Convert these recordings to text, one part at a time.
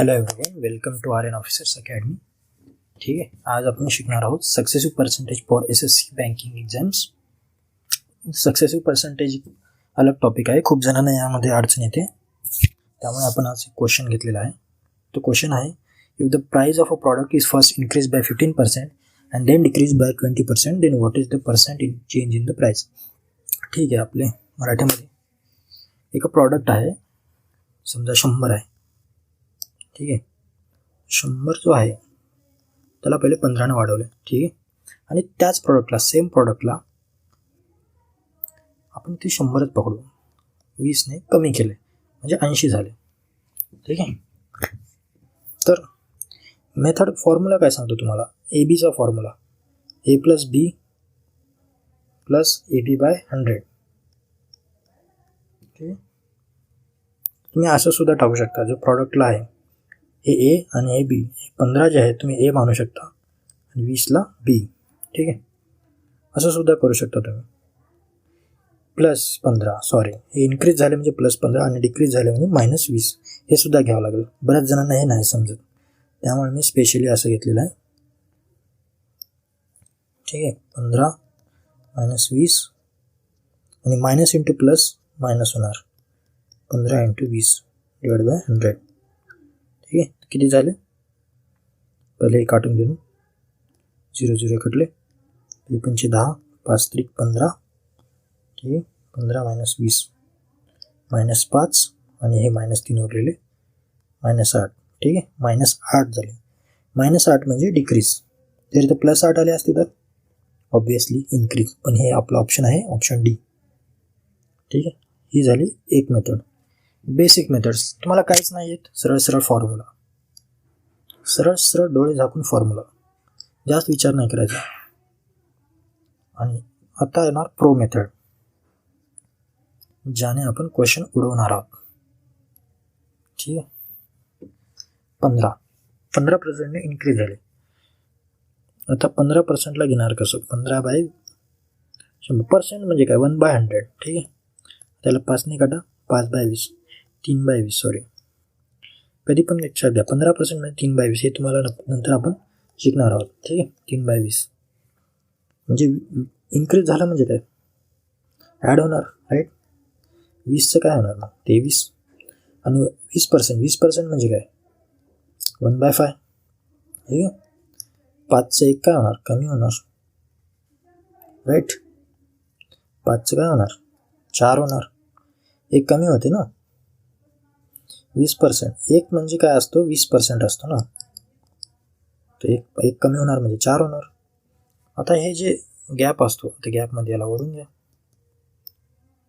Hello everyone, welcome to Aryan officers academy. ठीक है, आज आपण शिकणार आहोत successive percentage for SSC banking exams. Successive percentage अलग टॉपिक आहे, खूप जणांना यामध्ये अडचण येते, त्यामुळे आपण आज एक क्वेश्चन घेतलेला आहे। तो क्वेश्चन आहे, if the price of a product is first increase by 15% and then decrease by 20%, then what is the percent in change in the price. ठीक आहे, आपले मराठीमध्ये एक प्रॉडक्ट आहे, समजा 100 आहे। ठीक आहे, 100 जो आहे त्याला पहिले 15ने वाढवले। ठीक आहे, आणि त्याच प्रॉडक्टला, सेम प्रॉडक्टला आपण ते 100च पकडू, 20ने कमी केले म्हणजे 80 झाले। ठीक आहे, तर मेथड फॉर्म्युला काय सांगतो तुम्हाला, ए बीचा formula A plus B plus A B by 100। ठीक आहे, तुम्ही असं सुद्धा टाकू शकता, जो प्रॉडक्टला आहे ए आणि ए बी, 15 जे आहे तुम्ही ए मानू शकता आणि 20ला बी। ठीक आहे, असं सुद्धा करू शकता तुम्ही। प्लस 15, सॉरी, हे इन्क्रीज झाले म्हणजे प्लस 15 आणि डिक्रीज झाले म्हणजे -20, हे सुद्धा घ्यावं लागेल। बऱ्याच जणांना हे नाही समजत, त्यामुळे मी स्पेशली असं घेतलेलं आहे। ठीक आहे, 15 - 20 आणि मायनस इंटू प्लस मायनस होणार, 15 × 20 डिवाइड बाय 100। ठीक आहे, किती झाले, पहिले काटून घेऊन 0 0 कटले, 5 10, 5 3 15। ठीक आहे, 15 - 20 -5 आणि हे -3 उरलेले -8। ठीक आहे, -8 झाले। -8 म्हणजे डिक्रीज, जर इथं +8 आले असते तर ऑब्वियसली इन्क्रीज, पण हे आपला ऑप्शन आहे, ऑप्शन डी। ठीक आहे, ही झाली एक मेथड। बेसिक मेथड्स तुम्हाला काहीच नाही येत, सरळ सरळ फॉर्म्युला, सरळ सरळ डोळे झाकून फॉर्म्युला, जास्त विचार नाही करायचा। आणि आता येणार प्रो मेथड, ज्याने आपण क्वेश्चन उडवणार आहोत। ठीक आहे, 15% इन्क्रीज झाले। आता 15%ला घेणार कसं, 15/100% म्हणजे काय, 1/100। ठीक आहे, त्याला 5ने काटा, 5/20, 3/20, सॉरी, कधी पण लक्षात द्या, 15% म्हणजे 3/20, हे तुम्हाला नंतर आपण शिकणार आहोत। ठीक आहे, 3/20 म्हणजे इन्क्रीज झालं म्हणजे काय, ॲड होणार, राईट। 20चं काय होणार मग, 23, आणि 20% म्हणजे काय, 1/5। ठीक आहे, 5चं 1 काय होणार, कमी होणार, राईट। 5चं काय होणार, 4 होणार, 1 कमी होते ना। 20%, 1 म्हणजे काय असतो, 20% असतो ना, तर 1 कमी होणार म्हणजे 4 होणार। आता हे जे गॅप असतो, त्या गॅपमध्ये याला ओढून घ्या,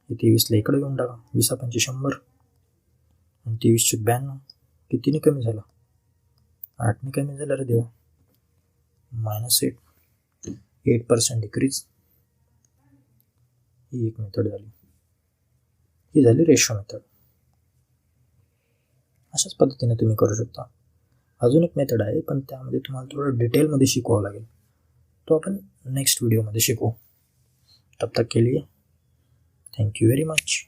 23ला इकडे घेऊन टाका, 20 × 5 = 100 आणि 23 × 92, कितीने कमी झालं, 8ने कमी झालं रे देवा, -8% डिक्रीज। ही एक मेथड झाली, ही झाली रेशो मेथड। अशाच पद्धतीने तुम्ही करू शकता। अजून एक मेथड आहे, पण त्यामध्ये तुम्हाला थोडं डिटेलमध्ये शिकवावं लागेल, तो आपण नेक्स्ट व्हिडिओमध्ये शिकू। तब तक के लिए थैंक यू वेरी मच।